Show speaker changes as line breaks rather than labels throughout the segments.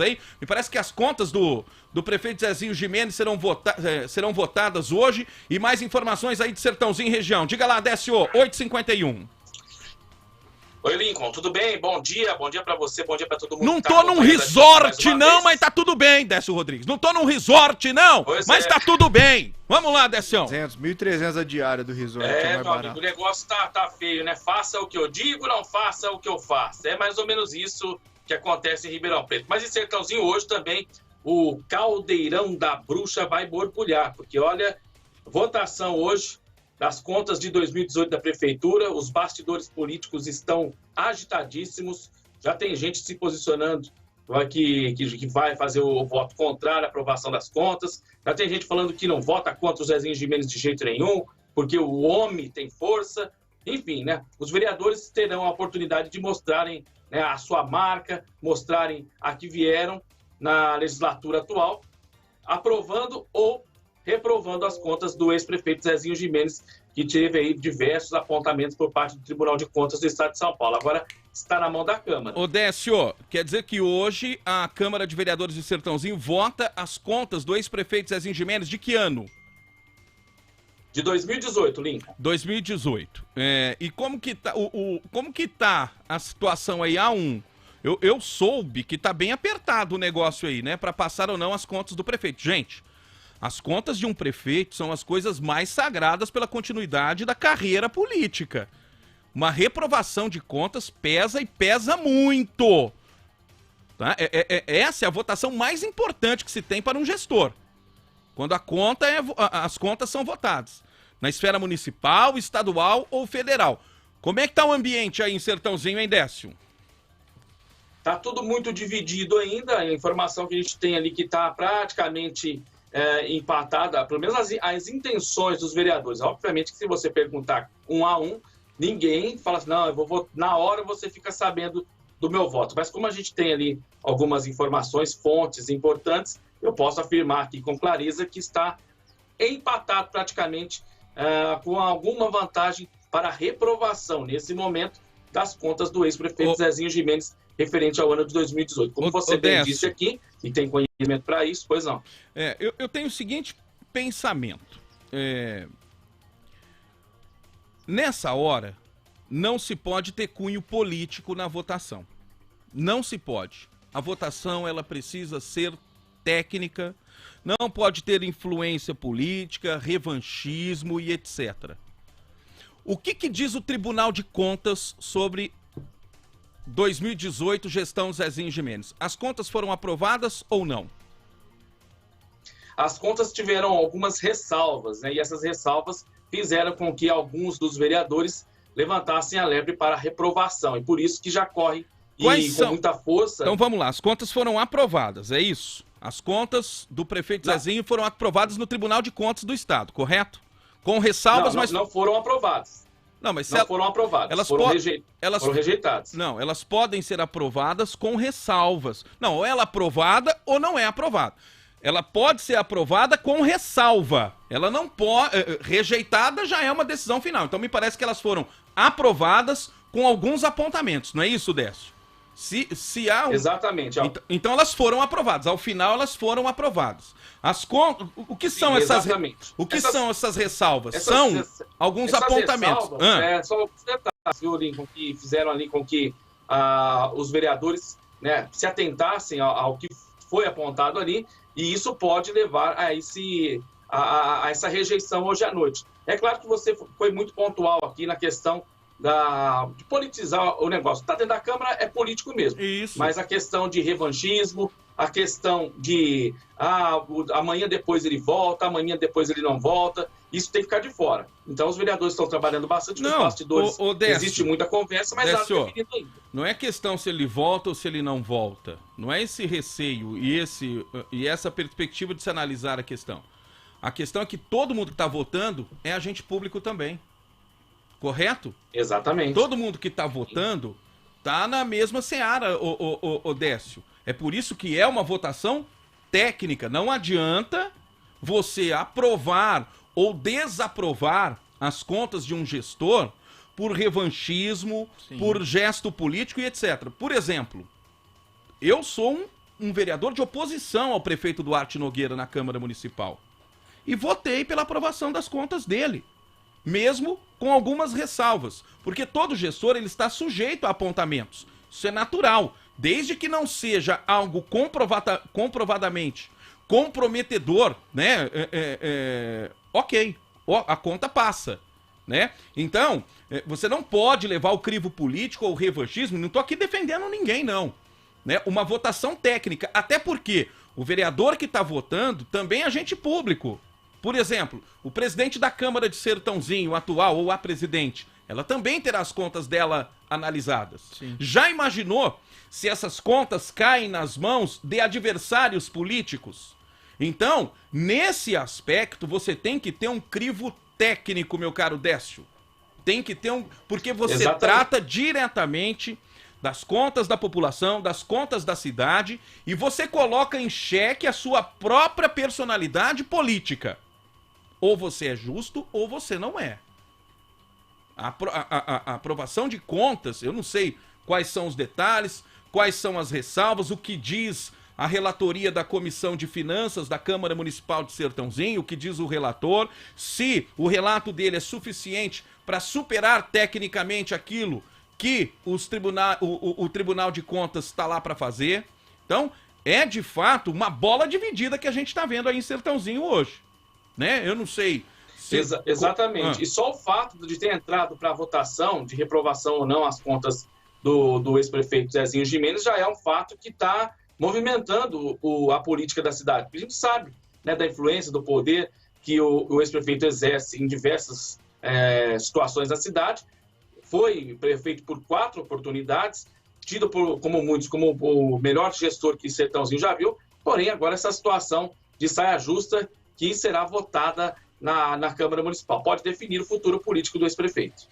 aí. Me parece que as contas do prefeito Zezinho Gimenez serão votadas hoje. E mais informações aí de Sertãozinho e região. Diga lá, Décio, 8h51.
Oi, Lincoln, tudo bem? Bom dia pra você, bom dia pra todo mundo.
Não tô num resort não, mas tá tudo bem, Décio Rodrigues. Não tô num resort não, mas tá tudo bem. Vamos lá, Décio.
1.300 a diária do resort.
Meu amigo, o negócio tá feio, né? Faça o que eu digo, não faça o que eu faço. É mais ou menos isso que acontece em Ribeirão Preto. Mas em Sertãozinho hoje também o caldeirão da bruxa vai borbulhar, porque olha, votação hoje das contas de 2018 da Prefeitura, os bastidores políticos estão agitadíssimos, já tem gente se posicionando que vai fazer o voto contrário à aprovação das contas, já tem gente falando que não vota contra o Zezinho Gimenez de jeito nenhum, porque o homem tem força, enfim, né? Os vereadores terão a oportunidade de mostrarem, né, a sua marca, mostrarem a que vieram na legislatura atual, aprovando ou reprovando as contas do ex-prefeito Zezinho Gimenez, que teve aí diversos apontamentos por parte do Tribunal de Contas do Estado de São Paulo. Agora está na mão da Câmara.
Ô Décio, quer dizer que hoje a Câmara de Vereadores de Sertãozinho vota as contas do ex-prefeito Zezinho Gimenez de que ano?
De 2018, Lincoln.
2018. E como que tá, como que tá a situação aí, A1? Eu soube que tá bem apertado o negócio aí, né? Para passar ou não as contas do prefeito. Gente, as contas de um prefeito são as coisas mais sagradas pela continuidade da carreira política. Uma reprovação de contas pesa e pesa muito. Tá? Essa é a votação mais importante que se tem para um gestor. Quando as contas são votadas. Na esfera municipal, estadual ou federal. Como é que tá o ambiente aí em Sertãozinho, hein, Décio?
Tá tudo muito dividido ainda. A informação que a gente tem ali que tá praticamente empatada, pelo menos as intenções dos vereadores. Obviamente que se você perguntar um a um, ninguém fala assim, não, eu vou na hora você fica sabendo do meu voto. Mas como a gente tem ali algumas informações, fontes importantes, eu posso afirmar aqui com clareza que está empatado praticamente com alguma vantagem para a reprovação, nesse momento, das contas do ex-prefeito Zezinho Gimenez, referente ao ano de 2018. Como você bem disse aqui, e tem conhecimento para isso, pois não.
Eu tenho o seguinte pensamento. Nessa hora, não se pode ter cunho político na votação. Não se pode. A votação, ela precisa ser técnica, não pode ter influência política, revanchismo e etc. O que diz o Tribunal de Contas sobre 2018, gestão Zezinho Gimenez? As contas foram aprovadas ou não?
As contas tiveram algumas ressalvas, né? E essas ressalvas fizeram com que alguns dos vereadores levantassem a lebre para reprovação. E por isso que já corre com muita força.
Então vamos lá, as contas foram aprovadas, é isso? As contas do prefeito Zezinho foram aprovadas no Tribunal de Contas do Estado, correto? Com ressalvas, mas...
Não foram aprovadas.
Não, mas
não foram aprovadas, foram rejeitadas.
Não, elas podem ser aprovadas com ressalvas. Não, ou ela é aprovada ou não é aprovada. Ela pode ser aprovada com ressalva. Ela não pode... Rejeitada já é uma decisão final. Então me parece que elas foram aprovadas com alguns apontamentos. Não é isso, Décio? Se há
Exatamente.
Então elas foram aprovadas. Ao final elas foram aprovadas. O que são são essas ressalvas? São alguns apontamentos.
Só alguns detalhes, viu, Lincoln, que fizeram ali com que os vereadores, né, se atentassem ao que foi apontado ali, e isso pode levar a essa rejeição hoje à noite. É claro que você foi muito pontual aqui na questão de politizar o negócio. Está dentro da Câmara, é político mesmo.
Isso.
Mas a questão de revanchismo, a questão de amanhã depois ele volta, amanhã depois ele não volta, isso tem que ficar de fora. Então os vereadores estão trabalhando bastante nos bastidores. Existe muita conversa, mas nada definido ainda.
Não é questão se ele volta ou se ele não volta. Não é esse receio e essa perspectiva de se analisar a questão. A questão é que todo mundo que está votando é agente público também. Correto?
Exatamente.
Todo mundo que está votando está na mesma seara, o Décio. É por isso que é uma votação técnica. Não adianta você aprovar ou desaprovar as contas de um gestor por revanchismo, por gesto político e etc. Por exemplo, eu sou um vereador de oposição ao prefeito Duarte Nogueira na Câmara Municipal. E votei pela aprovação das contas dele, mesmo com algumas ressalvas, porque todo gestor ele está sujeito a apontamentos. Isso é natural, desde que não seja algo comprovadamente comprometedor, né? Ok, a conta passa, né? Então, você não pode levar o crivo político ou o revanchismo, não estou aqui defendendo ninguém, não. Né? Uma votação técnica, até porque o vereador que está votando também é agente público. Por exemplo, o presidente da Câmara de Sertãozinho, o atual, ou a presidente, ela também terá as contas dela analisadas.
Sim.
Já imaginou se essas contas caem nas mãos de adversários políticos? Então, nesse aspecto, você tem que ter um crivo técnico, meu caro Décio. Tem que ter um... Porque você
Exatamente.
trata diretamente das contas da população, das contas da cidade, e você coloca em xeque a sua própria personalidade política. Ou você é justo, ou você não é. A aprovação de contas, eu não sei quais são os detalhes, quais são as ressalvas, o que diz a relatoria da Comissão de Finanças da Câmara Municipal de Sertãozinho, o que diz o relator, se o relato dele é suficiente para superar tecnicamente aquilo que o Tribunal de Contas está lá para fazer. Então, é de fato uma bola dividida que a gente está vendo aí em Sertãozinho hoje. Né? Eu não sei...
Exatamente. E só o fato de ter entrado para a votação, de reprovação ou não as contas do ex-prefeito Zezinho Gimenez, já é um fato que está movimentando a política da cidade. Porque a gente sabe, né, da influência, do poder que o ex-prefeito exerce em diversas situações da cidade. Foi prefeito por 4 oportunidades, tido como muitos como o melhor gestor que Sertãozinho já viu. Porém, agora essa situação de saia justa que será votada na Câmara Municipal. Pode definir o futuro político do ex-prefeito.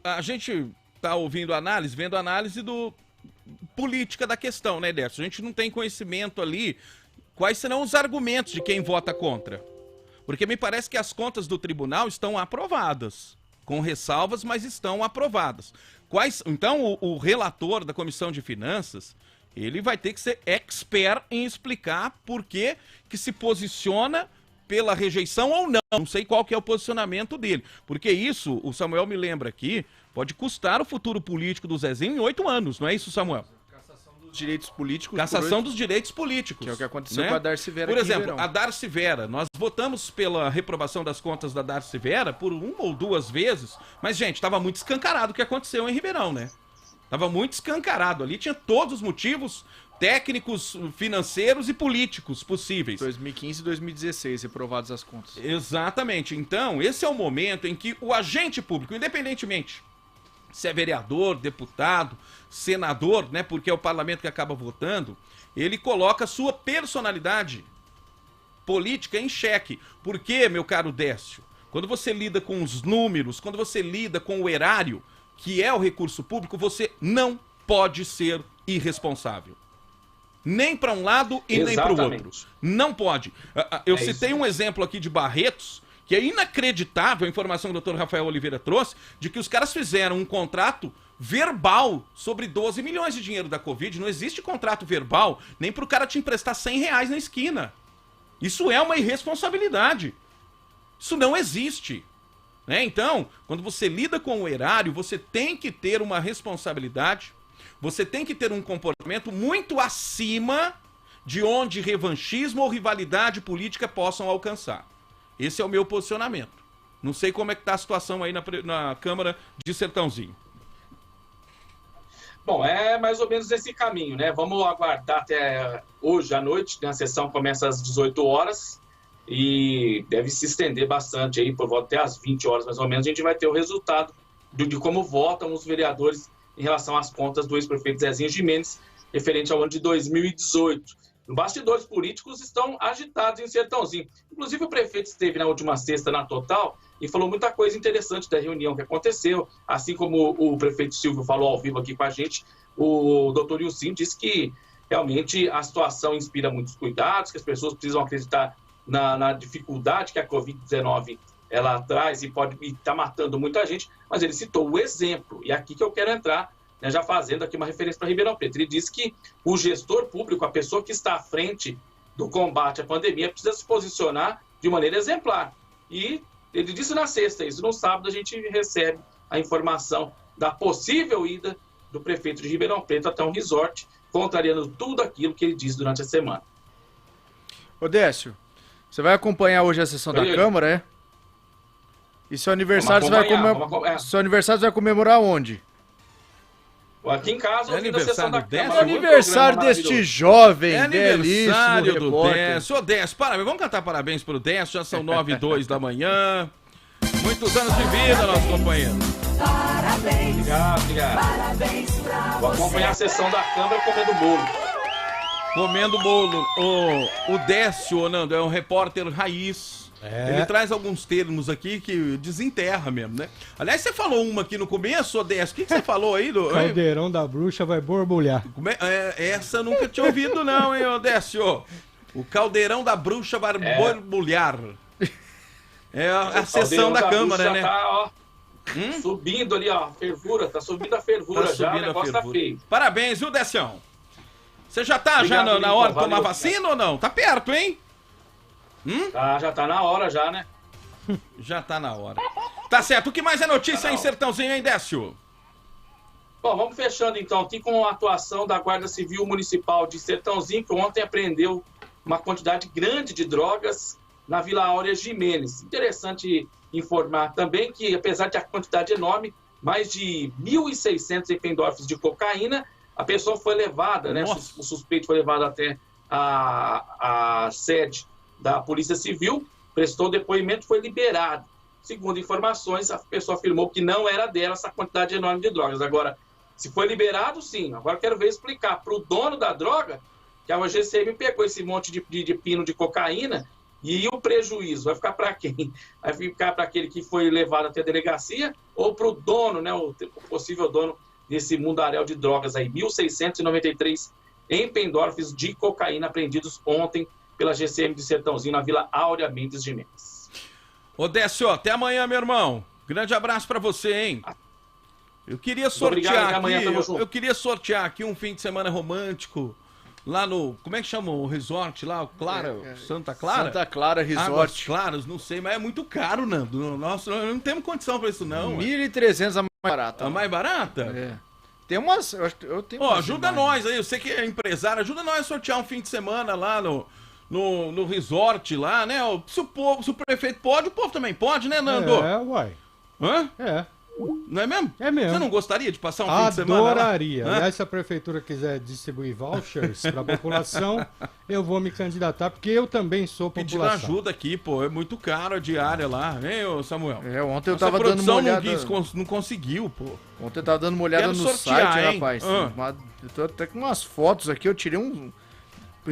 A gente está ouvindo análise, vendo análise política da questão, né, Décio? A gente não tem conhecimento ali quais serão os argumentos de quem vota contra. Porque me parece que as contas do tribunal estão aprovadas, com ressalvas, mas estão aprovadas. Então, o relator da Comissão de Finanças, ele vai ter que ser expert em explicar por que se posiciona pela rejeição ou não. Não sei qual que é o posicionamento dele. Porque isso, o Samuel me lembra aqui, pode custar o futuro político do Zezinho em 8 anos, não é isso, Samuel?
Direitos políticos.
Cassação dos direitos políticos.
Que é o que aconteceu,
né?
com a Darcy Vera.
Por exemplo, a Darcy Vera. Nós votamos pela reprovação das contas da Darcy Vera por 1 ou 2 vezes, mas, gente, estava muito escancarado o que aconteceu em Ribeirão, né? Estava muito escancarado. Ali tinha todos os motivos técnicos, financeiros e políticos possíveis.
2015 e 2016, reprovadas as contas.
Exatamente. Então, esse é o momento em que o agente público, independentemente se é vereador, deputado, senador, né, porque é o parlamento que acaba votando, ele coloca a sua personalidade política em xeque. Porque, meu caro Décio, quando você lida com os números, quando você lida com o erário, que é o recurso público, você não pode ser irresponsável. Nem para um lado e nem para o outro. Não pode. Eu citei um exemplo aqui de Barretos, que é inacreditável a informação que o Dr. Rafael Oliveira trouxe, de que os caras fizeram um contrato verbal sobre 12 milhões de dinheiro da Covid. Não existe contrato verbal nem para o cara te emprestar R$100 na esquina. Isso é uma irresponsabilidade. Isso não existe. Né? Então, quando você lida com o erário, você tem que ter uma responsabilidade, você tem que ter um comportamento muito acima de onde revanchismo ou rivalidade política possam alcançar. Esse é o meu posicionamento. Não sei como é que está a situação aí na Câmara de Sertãozinho.
Bom, é mais ou menos esse caminho, né? Vamos aguardar até hoje à noite, né? A sessão começa às 18 horas e deve se estender bastante aí, por volta até às 20 horas mais ou menos, a gente vai ter o resultado de como votam os vereadores em relação às contas do ex-prefeito Zezinho Gimenez, referente ao ano de 2018. Os bastidores políticos estão agitados em Sertãozinho. Inclusive, o prefeito esteve na última sexta na Total e falou muita coisa interessante da reunião que aconteceu. Assim como o prefeito Silvio falou ao vivo aqui com a gente, o doutor Ilcim disse que realmente a situação inspira muitos cuidados, que as pessoas precisam acreditar na dificuldade que a Covid-19 ela traz e pode estar matando muita gente, mas ele citou o exemplo. E aqui que eu quero entrar né, já fazendo aqui uma referência para Ribeirão Preto. Ele disse que o gestor público, a pessoa que está à frente do combate à pandemia, precisa se posicionar de maneira exemplar. E ele disse na sexta isso. No sábado a gente recebe a informação da possível ida do prefeito de Ribeirão Preto até um resort, contrariando tudo aquilo que ele disse durante a semana.
Ô Décio, você vai acompanhar hoje a sessão da Câmara, é? E seu aniversário, seu aniversário você vai comemorar onde?
Aqui em casa, eu da sessão da Câmara.
É aniversário deste jovem,
aniversário do
repórter.
Décio. Ô Décio, parabéns. Vamos cantar parabéns pro Décio. Já são 9h02 da manhã. Muitos anos de vida, nosso companheiro.
Parabéns.
Obrigado.
Parabéns pra
Vou acompanhar a sessão da Câmara comendo bolo.
Comendo bolo. O Décio, ô Nando, é um repórter raiz. Ele traz alguns termos aqui que desenterra mesmo, né? Aliás, você falou uma aqui no começo, ô Décio. O que você falou aí?
Caldeirão da bruxa vai borbulhar.
Essa eu nunca tinha ouvido não, hein, ô Décio? O caldeirão da bruxa vai borbulhar. É a sessão da Câmara, né?
Tá, ó, subindo ali, ó, fervura. Tá subindo a fervura já, o negócio tá feio.
Parabéns, viu, Décio? Você já tá
Obrigado,
na hora de
valeu,
tomar vacina ou não? Tá perto, hein?
Já tá na hora já, né?
Já tá na hora. Tá certo. O que mais é notícia em Sertãozinho, hein, Décio?
Bom, vamos fechando então aqui com a atuação da Guarda Civil Municipal de Sertãozinho, que ontem apreendeu uma quantidade grande de drogas na Vila Áurea Jimenez. Interessante informar também que, apesar de a quantidade enorme, mais de 1.600 Eppendorfs de cocaína, a pessoa foi levada, né? O suspeito foi levado até a sede da Polícia Civil, prestou depoimento, foi liberado. Segundo informações, a pessoa afirmou que não era dela essa quantidade enorme de drogas. Agora, se foi liberado, sim. Agora quero ver explicar para o dono da droga que a GCM pegou esse monte de pino de cocaína e o prejuízo vai ficar para quem? Vai ficar para aquele que foi levado até a delegacia ou para o dono, né, o possível dono desse mundaréu de drogas aí? 1.693 Eppendorfs de cocaína apreendidos ontem pela GCM de Sertãozinho na Vila Áurea Mendes de Mendes.
Ô Décio, até amanhã, meu irmão. Grande abraço pra você, hein? Eu queria sortear eu queria sortear aqui um fim de semana romântico lá no, como é que chama o resort lá, o Santa Clara?
Santa Clara Resort.
Águas Claras, não sei, mas é muito caro, Nando. Nossa, não temos condição pra isso não.
1.300 a mais barata.
A mais barata?
É. Tem umas, eu tenho
umas ajuda nós aí, você que é empresário, ajuda nós a sortear um fim de semana lá no resort lá, né? Se o prefeito pode, o povo também pode, né, Nando?
Uai.
Hã?
É.
Não é mesmo?
É mesmo.
Você não gostaria de passar um fim de semana lá?
Adoraria. Aliás, se a prefeitura quiser distribuir vouchers para a população, eu vou me candidatar, porque eu também sou população.
Pedindo ajuda aqui, pô. É muito caro a diária lá, hein, ô Samuel?
Ontem eu tava dando uma olhada...
não conseguiu, pô.
Ontem eu tava dando uma olhada no site, rapaz. Eu tô até com umas fotos aqui, eu tirei